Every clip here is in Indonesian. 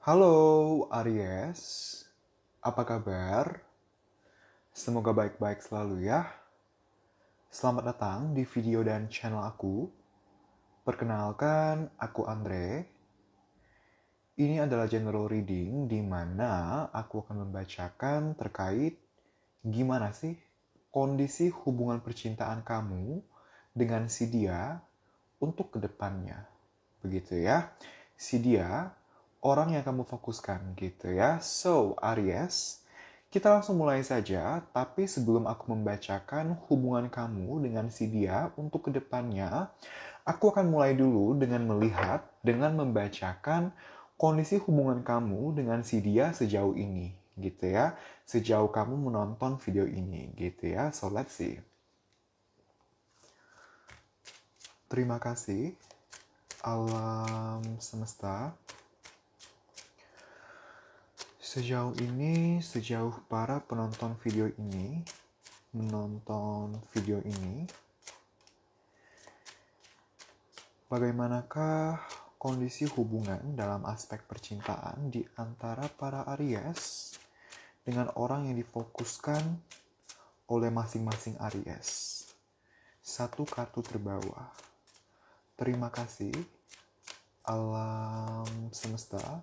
Halo Aries, apa kabar? Semoga baik-baik selalu ya. Selamat datang di video dan channel aku. Perkenalkan, aku Andre. Ini adalah general reading di mana aku akan membacakan terkait gimana sih kondisi hubungan percintaan kamu dengan si dia untuk kedepannya. Begitu ya. Si dia orang yang kamu fokuskan gitu ya. So, Aries, kita langsung mulai saja, tapi sebelum aku membacakan hubungan kamu dengan si dia untuk kedepannya, aku akan mulai dulu dengan melihat, dengan membacakan kondisi hubungan kamu dengan si dia sejauh ini, gitu ya. Sejauh kamu menonton video ini, gitu ya. So, let's see. Terima kasih, alam semesta. Sejauh para penonton video ini menonton video ini, bagaimanakah kondisi hubungan dalam aspek percintaan di antara para Aries dengan orang yang difokuskan oleh masing-masing Aries? Satu kartu terbawah. Terima kasih, alam semesta.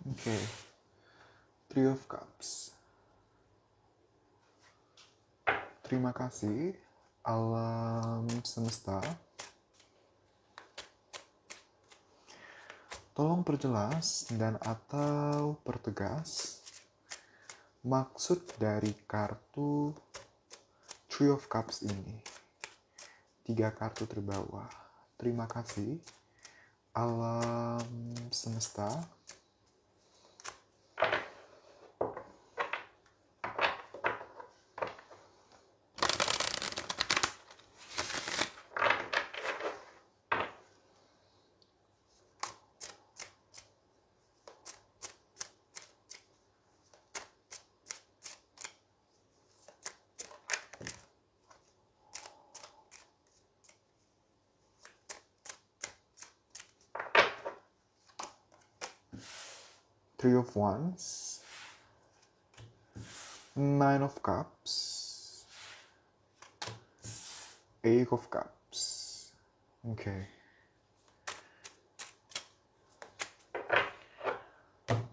Oke. Three of Cups. Terima kasih, alam semesta. Tolong perjelas dan atau pertegas maksud dari kartu Three of Cups ini. 3 kartu terbawah. Terima kasih, alam semesta. Three of Wands, Nine of Cups, Eight of Cups. Oke.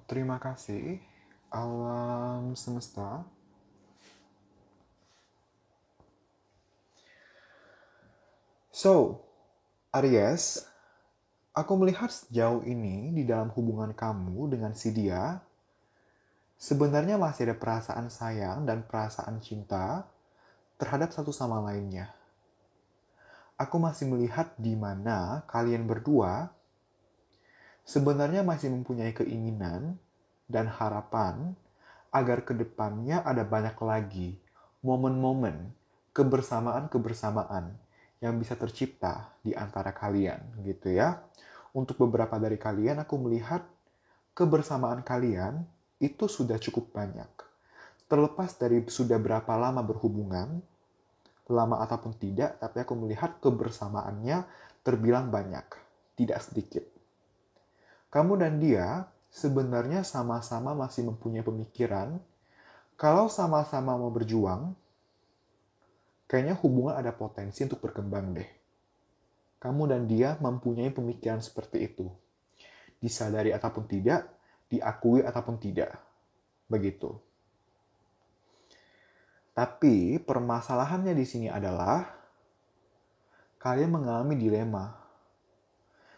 Terima kasih, alam semesta. So, Aries, aku melihat sejauh ini di dalam hubungan kamu dengan si dia, sebenarnya masih ada perasaan sayang dan perasaan cinta terhadap satu sama lainnya. Aku masih melihat di mana kalian berdua sebenarnya masih mempunyai keinginan dan harapan agar kedepannya ada banyak lagi momen-momen kebersamaan-kebersamaan yang bisa tercipta di antara kalian, gitu ya. Untuk beberapa dari kalian, aku melihat kebersamaan kalian itu sudah cukup banyak. Terlepas dari sudah berapa lama berhubungan, lama ataupun tidak, tapi aku melihat kebersamaannya terbilang banyak, tidak sedikit. Kamu dan dia sebenarnya sama-sama masih mempunyai pemikiran, kalau sama-sama mau berjuang, kayaknya hubungan ada potensi untuk berkembang deh. Kamu dan dia mempunyai pemikiran seperti itu. Disadari ataupun tidak, diakui ataupun tidak. Begitu. Tapi permasalahannya di sini adalah kalian mengalami dilema.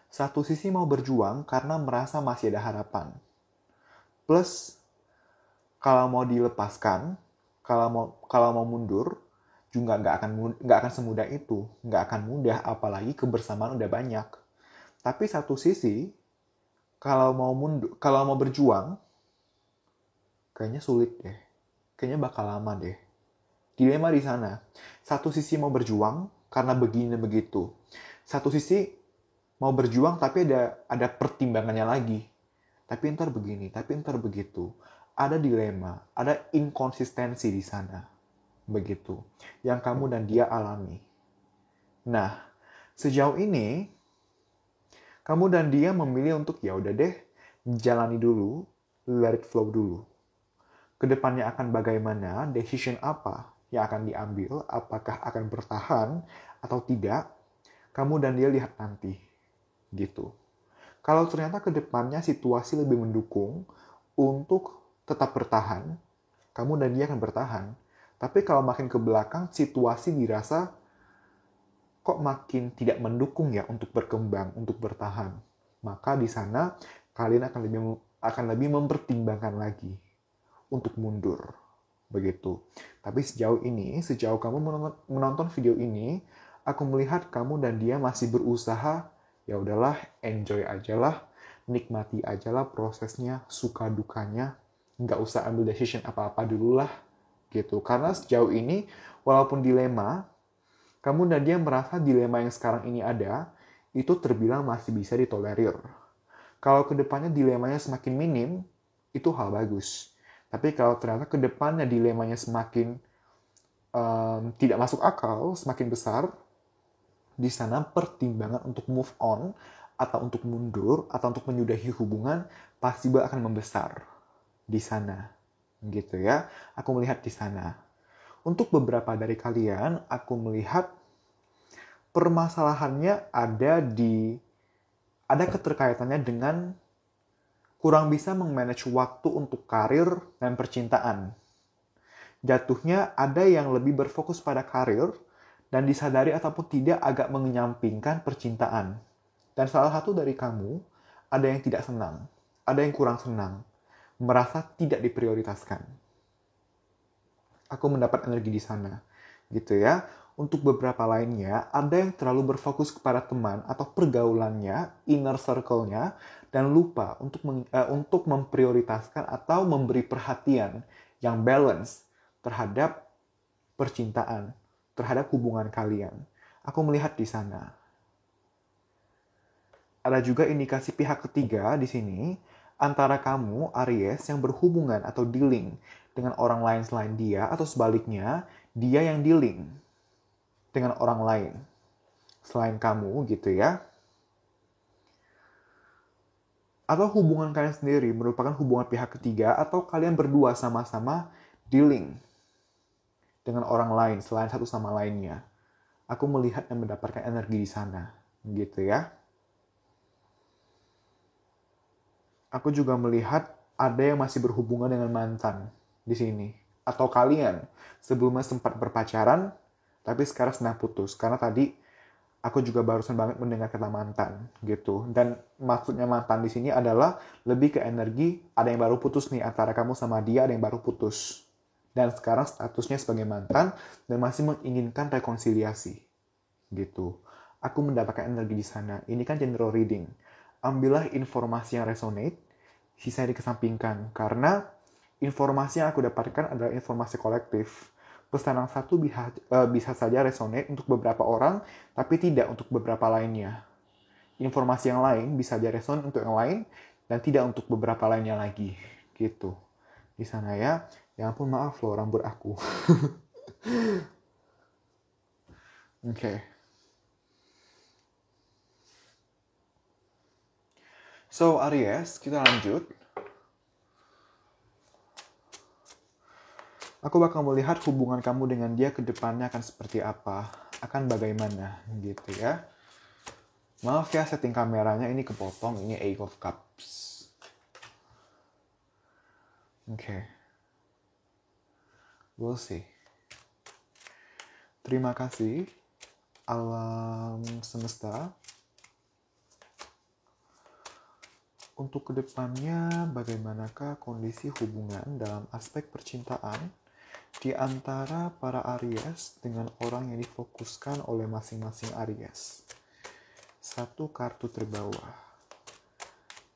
Satu sisi mau berjuang karena merasa masih ada harapan. Plus, kalau mau dilepaskan, kalau mau mundur, juga nggak akan semudah itu, nggak akan mudah, apalagi kebersamaan udah banyak. Tapi satu sisi, kalau mau berjuang, kayaknya sulit deh. Kayaknya bakal lama deh. Dilema di sana. Satu sisi mau berjuang karena begini dan begitu. Satu sisi mau berjuang tapi ada pertimbangannya lagi. Tapi ntar begini, tapi ntar begitu. Ada dilema, ada inkonsistensi di sana. Begitu. Yang kamu dan dia alami. Nah, sejauh ini kamu dan dia memilih untuk ya udah deh, jalani dulu, let it flow dulu. Kedepannya akan bagaimana, decision apa yang akan diambil, apakah akan bertahan atau tidak, kamu dan dia lihat nanti. Gitu. Kalau ternyata kedepannya situasi lebih mendukung untuk tetap bertahan, kamu dan dia akan bertahan. Tapi kalau makin ke belakang, situasi dirasa kok makin tidak mendukung ya untuk berkembang, untuk bertahan. Maka di sana kalian akan lebih mempertimbangkan lagi untuk mundur. Begitu. Tapi sejauh kamu menonton video ini, aku melihat kamu dan dia masih berusaha, ya udahlah, enjoy aja lah, nikmati aja lah prosesnya, suka dukanya, nggak usah ambil decision apa-apa dulu lah, gitu. Karena sejauh ini, walaupun dilema, kamu dan dia merasa dilema yang sekarang ini ada, itu terbilang masih bisa ditolerir. Kalau kedepannya dilemanya semakin minim, itu hal bagus. Tapi kalau ternyata kedepannya dilemanya semakin tidak masuk akal, semakin besar, di sana pertimbangan untuk move on, atau untuk mundur, atau untuk menyudahi hubungan, pasti akan membesar di sana. Gitu ya, aku melihat di sana. Untuk beberapa dari kalian, aku melihat permasalahannya ada keterkaitannya dengan kurang bisa memanage waktu untuk karir dan percintaan. Jatuhnya ada yang lebih berfokus pada karir dan disadari ataupun tidak agak menyampingkan percintaan. Dan salah satu dari kamu ada yang tidak senang, ada yang kurang senang, merasa tidak diprioritaskan. Aku mendapat energi di sana, gitu ya. Untuk beberapa lainnya, ada yang terlalu berfokus kepada teman atau pergaulannya, inner circle-nya, dan lupa untuk memprioritaskan atau memberi perhatian yang balance terhadap percintaan, terhadap hubungan kalian. Aku melihat di sana. Ada juga indikasi pihak ketiga di sini, antara kamu, Aries, yang berhubungan atau dealing dengan orang lain selain dia, atau sebaliknya, dia yang dealing dengan orang lain selain kamu, gitu ya. Atau hubungan kalian sendiri merupakan hubungan pihak ketiga, atau kalian berdua sama-sama dealing dengan orang lain selain satu sama lainnya. Aku melihat dan mendapatkan energi di sana, gitu ya. Aku juga melihat ada yang masih berhubungan dengan mantan di sini. Atau kalian sebelumnya sempat berpacaran, tapi sekarang sedang putus. Karena tadi aku juga barusan banget mendengar kata mantan, gitu. Dan maksudnya mantan di sini adalah lebih ke energi, ada yang baru putus nih, antara kamu sama dia ada yang baru putus. Dan sekarang statusnya sebagai mantan, dan masih menginginkan rekonsiliasi, gitu. Aku mendapatkan energi di sana. Ini kan general reading. Ambillah informasi yang resonate, sisanya dikesampingkan. Karena informasi yang aku dapatkan adalah informasi kolektif. Pesan yang satu bisa saja resonate untuk beberapa orang, tapi tidak untuk beberapa lainnya. Informasi yang lain bisa saja resonate untuk yang lain, dan tidak untuk beberapa lainnya lagi. Gitu. Di sana ya. Ya ampun, maaf loh rambut aku. Oke. So, Aries, kita lanjut. Aku bakal melihat hubungan kamu dengan dia ke depannya akan seperti apa, akan bagaimana, gitu ya. Maaf ya, setting kameranya ini kepotong, ini Eight of Cups. Oke. We'll see. Terima kasih, alam semesta. Untuk kedepannya, bagaimanakah kondisi hubungan dalam aspek percintaan di antara para Aries dengan orang yang difokuskan oleh masing-masing Aries? Satu kartu terbawah.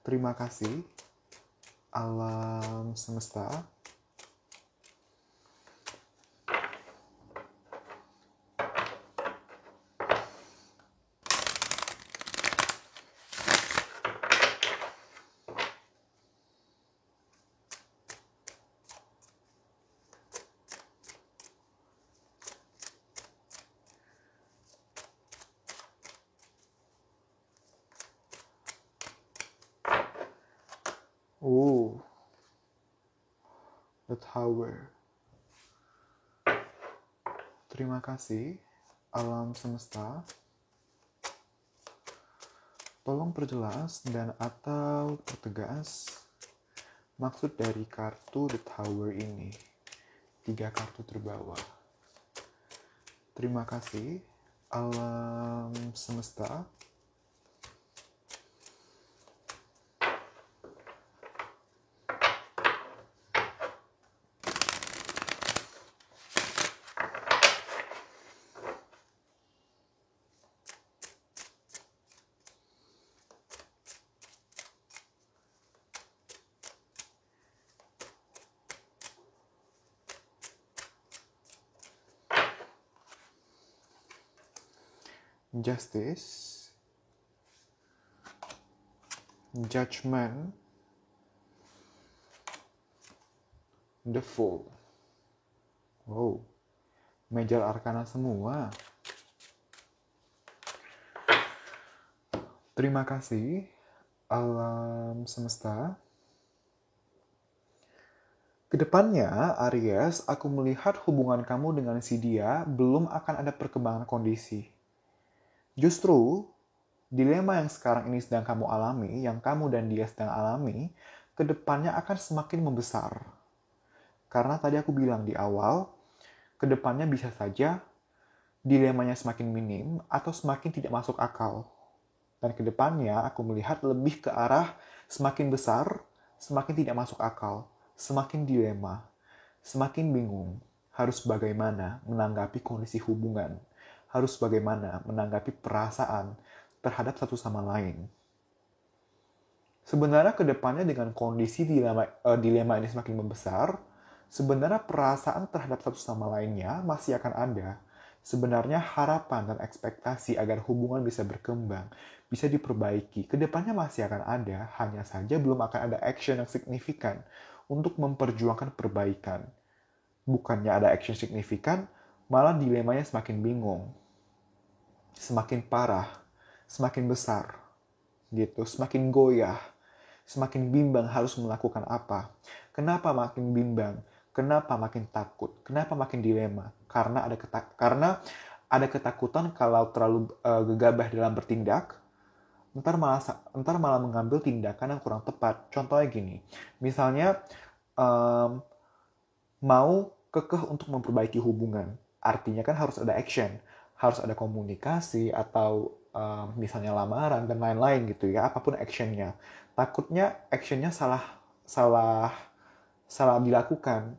Terima kasih, alam semesta. Oh, the tower. Terima kasih, alam semesta. Tolong perjelas dan atau pertegas maksud dari kartu The Tower ini. 3 kartu terbawah. Terima kasih, alam semesta. Justice, Judgment, The Fool. Wow, Major Arcana semua. Terima kasih, alam semesta. Kedepannya, Aries, aku melihat hubungan kamu dengan si dia belum akan ada perkembangan kondisi. Justru, dilema yang sekarang ini sedang kamu alami, yang kamu dan dia sedang alami, kedepannya akan semakin membesar. Karena tadi aku bilang di awal, kedepannya bisa saja dilemanya semakin minim atau semakin tidak masuk akal. Dan kedepannya aku melihat lebih ke arah semakin besar, semakin tidak masuk akal, semakin dilema, semakin bingung, harus bagaimana menanggapi kondisi hubungan, harus bagaimana menanggapi perasaan terhadap satu sama lain. Sebenarnya kedepannya dengan kondisi dilema ini semakin membesar, sebenarnya perasaan terhadap satu sama lainnya masih akan ada. Sebenarnya harapan dan ekspektasi agar hubungan bisa berkembang, bisa diperbaiki, kedepannya masih akan ada, hanya saja belum akan ada action yang signifikan untuk memperjuangkan perbaikan. Bukannya ada action signifikan, malah dilemanya semakin bingung, semakin parah, semakin besar, gitu, semakin goyah, semakin bimbang harus melakukan apa. Kenapa makin bimbang? Kenapa makin takut? Kenapa makin dilema? Karena ada ketakutan kalau terlalu gegabah dalam bertindak, ntar malah mengambil tindakan yang kurang tepat. Contohnya gini, misalnya mau kekeh untuk memperbaiki hubungan. Artinya kan harus ada action, harus ada komunikasi atau misalnya lamaran dan lain-lain gitu ya, apapun actionnya. Takutnya actionnya salah dilakukan.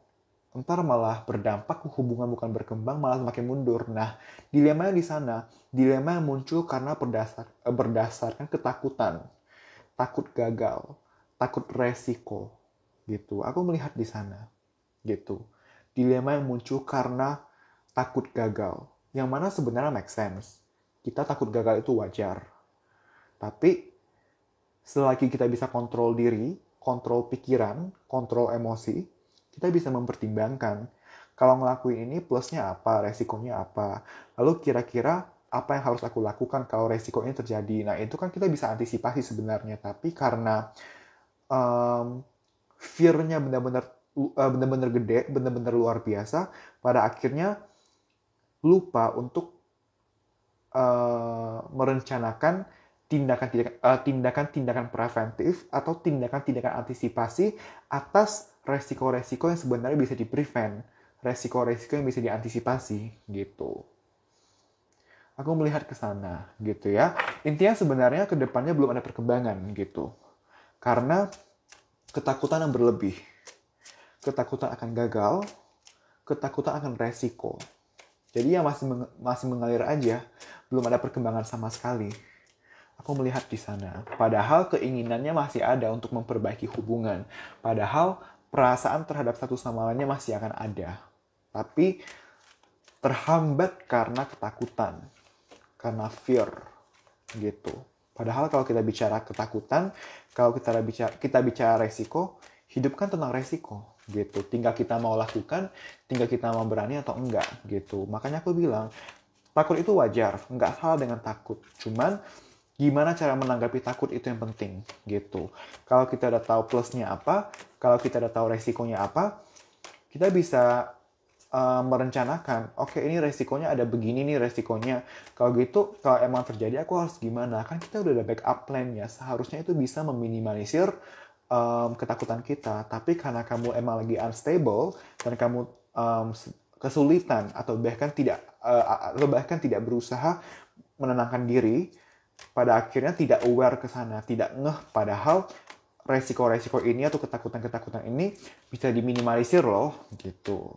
Ntar malah berdampak hubungan bukan berkembang, malah semakin mundur. Nah, dilemanya di sana, dilema yang muncul karena berdasarkan ketakutan, takut gagal, takut resiko, gitu. Aku melihat di sana. Gitu. Dilema yang muncul karena takut gagal. Yang mana sebenarnya make sense. Kita takut gagal itu wajar. Tapi selagi kita bisa kontrol diri, kontrol pikiran, kontrol emosi, kita bisa mempertimbangkan kalau ngelakuin ini plusnya apa, resikonya apa. Lalu kira-kira apa yang harus aku lakukan kalau resikonya terjadi. Nah, itu kan kita bisa antisipasi sebenarnya. Tapi karena fear-nya benar-benar gede, benar-benar luar biasa, pada akhirnya lupa untuk merencanakan tindakan-tindakan preventif atau tindakan-tindakan antisipasi atas resiko-resiko yang sebenarnya bisa di-prevent, resiko-resiko yang bisa diantisipasi gitu. Aku melihat ke sana gitu ya. Intinya sebenarnya ke depannya belum ada perkembangan gitu. Karena ketakutan yang berlebih. Ketakutan akan gagal, ketakutan akan resiko. Jadi ya masih mengalir aja, belum ada perkembangan sama sekali. Aku melihat di sana. Padahal keinginannya masih ada untuk memperbaiki hubungan. Padahal perasaan terhadap satu sama lainnya masih akan ada. Tapi terhambat karena ketakutan. Karena fear. Gitu. Padahal kalau kita bicara ketakutan, kalau kita bicara resiko, hidup kan tentang resiko. Gitu. Tinggal kita mau lakukan, tinggal kita mau berani atau enggak. Gitu. Makanya aku bilang, takut itu wajar. Enggak salah dengan takut. Cuman, gimana cara menanggapi takut itu yang penting gitu. Kalau kita udah tahu plusnya apa, kalau kita udah tahu resikonya apa, kita bisa merencanakan, oke, ini resikonya ada begini nih resikonya. Kalau gitu, kalau emang terjadi aku harus gimana? Kan kita udah ada backup plan ya. Seharusnya itu bisa meminimalisir ketakutan kita. Tapi karena kamu emang lagi unstable dan kamu kesulitan atau bahkan tidak berusaha menenangkan diri, pada akhirnya tidak aware ke sana, tidak ngeh, padahal resiko-resiko ini atau ketakutan-ketakutan ini bisa diminimalisir loh, gitu.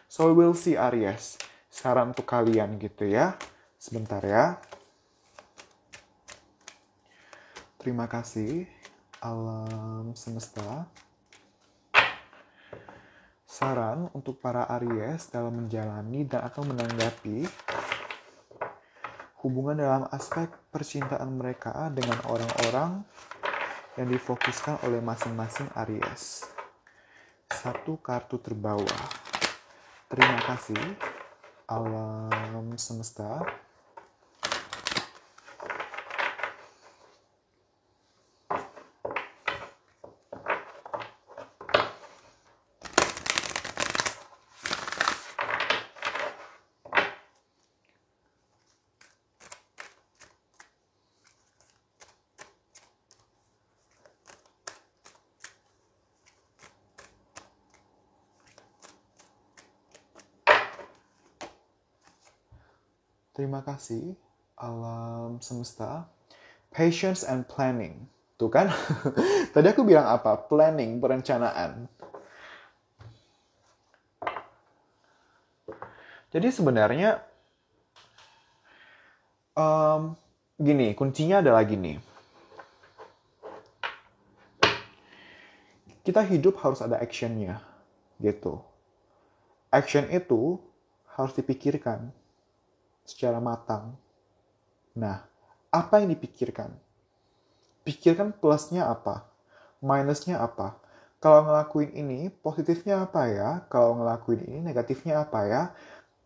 So we'll see Aries. Saran untuk kalian gitu ya. Sebentar ya. Terima kasih alam semesta. Saran untuk para Aries dalam menjalani dan atau menanggapi hubungan dalam aspek percintaan mereka dengan orang-orang yang difokuskan oleh masing-masing Aries. Satu kartu terbawah. Terima kasih, alam semesta. Terima kasih, alam semesta. Patience and planning. Tuh kan? Tadi aku bilang apa? Planning, perencanaan. Jadi sebenarnya, gini, kuncinya adalah gini. Kita hidup harus ada actionnya, gitu. Action itu harus dipikirkan secara matang. Nah, apa yang dipikirkan? Pikirkan plusnya apa, minusnya apa. Kalau ngelakuin ini, positifnya apa ya? Kalau ngelakuin ini, negatifnya apa ya?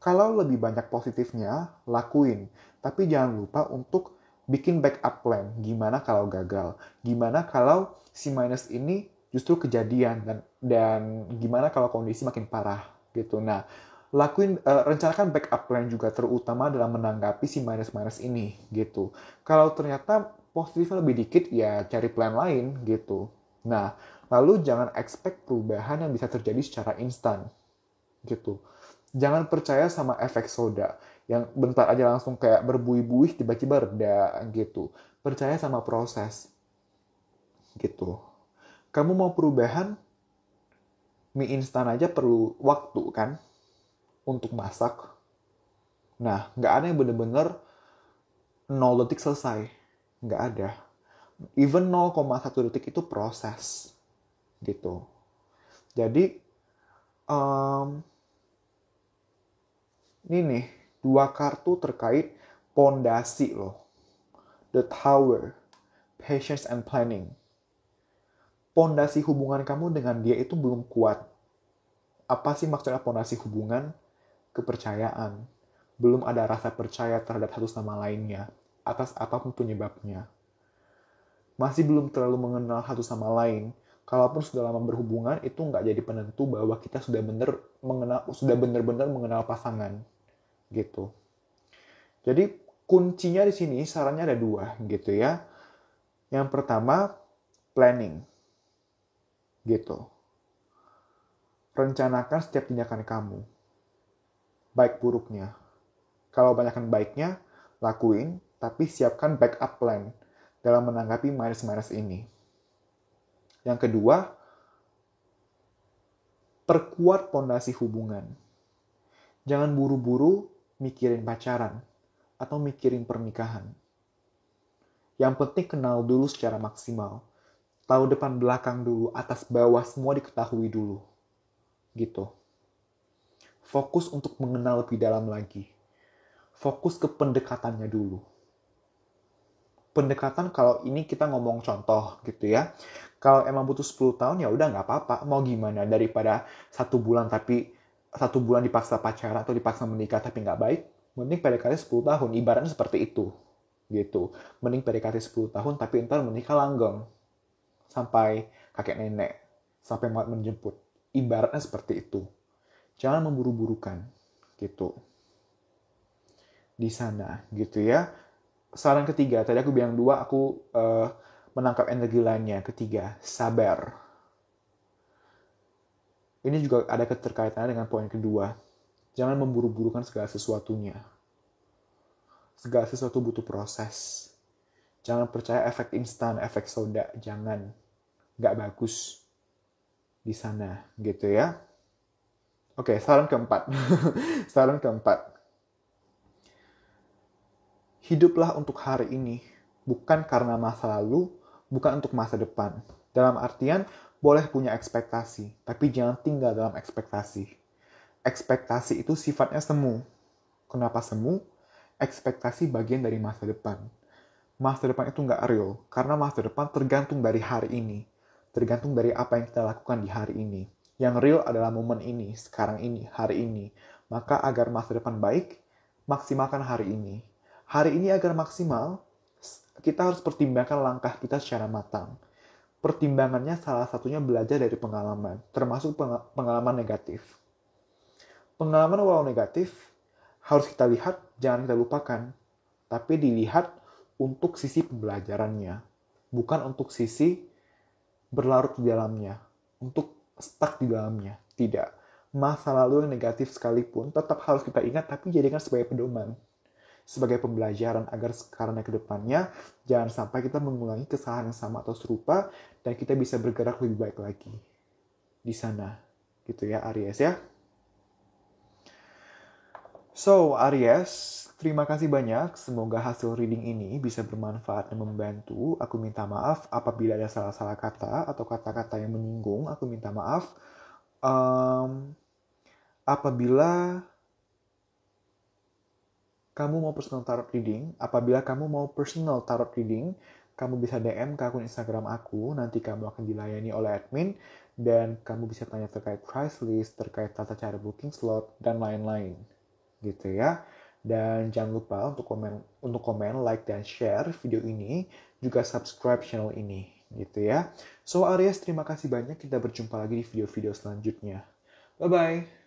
Kalau lebih banyak positifnya, lakuin. Tapi jangan lupa untuk bikin backup plan. Gimana kalau gagal? Gimana kalau si minus ini justru kejadian? Dan gimana kalau kondisi makin parah? Gitu. Nah, rencanakan backup plan juga, terutama dalam menanggapi si minus-minus ini gitu. Kalau ternyata positifnya lebih dikit, ya cari plan lain gitu. Nah, lalu jangan expect perubahan yang bisa terjadi secara instan gitu. Jangan percaya sama efek soda yang bentar aja langsung kayak berbuih-buih tiba-tiba reda gitu. Percaya sama proses gitu. Kamu mau perubahan, mie instan aja perlu waktu kan untuk masak. Nah, nggak ada yang bener-bener 0 detik selesai. Nggak ada. Even 0,1 detik itu proses. Gitu. Jadi, ini nih, 2 kartu terkait pondasi loh. The Tower, Patience and Planning. Pondasi hubungan kamu dengan dia itu belum kuat. Apa sih maksudnya pondasi hubungan? Kepercayaan. Belum ada rasa percaya terhadap satu sama lainnya, atas apapun penyebabnya. Masih belum terlalu mengenal satu sama lain. Kalaupun sudah lama berhubungan, itu nggak jadi penentu bahwa kita sudah benar-benar mengenal pasangan. Gitu. Jadi kuncinya di sini sarannya ada 2 gitu ya. Yang pertama, planning. Gitu. Rencanakan setiap tindakan kamu. Baik buruknya. Kalau banyakkan baiknya, lakuin, tapi siapkan backup plan dalam menanggapi minus-minus ini. Yang kedua, perkuat pondasi hubungan. Jangan buru-buru mikirin pacaran atau mikirin pernikahan. Yang penting kenal dulu secara maksimal. Tahu depan belakang dulu, atas bawah semua diketahui dulu. Gitu. Fokus untuk mengenal lebih dalam lagi. Fokus ke pendekatannya dulu. Pendekatan kalau ini kita ngomong contoh gitu ya. Kalau emang butuh 10 tahun ya udah nggak apa-apa. Mau gimana daripada 1 bulan tapi 1 bulan dipaksa pacaran atau dipaksa menikah tapi nggak baik. Mending PDKT 10 tahun. Ibaratnya seperti itu. Gitu. Mending PDKT 10 tahun tapi ntar menikah langgeng. Sampai kakek nenek. Sampai maut menjemput. Ibaratnya seperti itu. Jangan memburu-burukan. Gitu. Di sana. Gitu ya. Saran ketiga, tadi aku bilang 2, aku menangkap energi lainnya. Ketiga, sabar. Ini juga ada keterkaitannya dengan poin kedua. Jangan memburu-burukan segala sesuatunya. Segala sesuatu butuh proses. Jangan percaya efek instan, efek soda. Jangan. Nggak bagus. Di sana, gitu ya. Oke, saran keempat. Saran keempat. Hiduplah untuk hari ini, bukan karena masa lalu, bukan untuk masa depan. Dalam artian, boleh punya ekspektasi, tapi jangan tinggal dalam ekspektasi. Ekspektasi itu sifatnya semu. Kenapa semu? Ekspektasi bagian dari masa depan. Masa depan itu nggak real, karena masa depan tergantung dari hari ini. Tergantung dari apa yang kita lakukan di hari ini. Yang real adalah momen ini, sekarang ini, hari ini. Maka agar masa depan baik, maksimalkan hari ini. Hari ini agar maksimal, kita harus pertimbangkan langkah kita secara matang. Pertimbangannya salah satunya belajar dari pengalaman, termasuk pengalaman negatif. Pengalaman walau negatif, harus kita lihat, jangan kita lupakan. Tapi dilihat untuk sisi pembelajarannya. Bukan untuk sisi berlarut di dalamnya. Untuk stuck di dalamnya. Tidak. Masa lalu yang negatif sekalipun tetap harus kita ingat, tapi jadikan sebagai pedoman. Sebagai pembelajaran agar sekarang dan kedepannya jangan sampai kita mengulangi kesalahan yang sama atau serupa dan kita bisa bergerak lebih baik lagi di sana, gitu ya Aries ya. So Aries, terima kasih banyak. Semoga hasil reading ini bisa bermanfaat dan membantu. Aku minta maaf apabila ada salah-salah kata atau kata-kata yang menyinggung. Aku minta maaf. Apabila kamu mau personal tarot reading, kamu bisa DM ke akun Instagram aku, nanti kamu akan dilayani oleh admin, dan kamu bisa tanya terkait price list, terkait tata cara booking slot, dan lain-lain. Gitu ya. Dan jangan lupa untuk komen, like, dan share video ini, juga subscribe channel ini. Gitu ya. So Aries, terima kasih banyak. Kita berjumpa lagi di video-video selanjutnya. Bye-bye.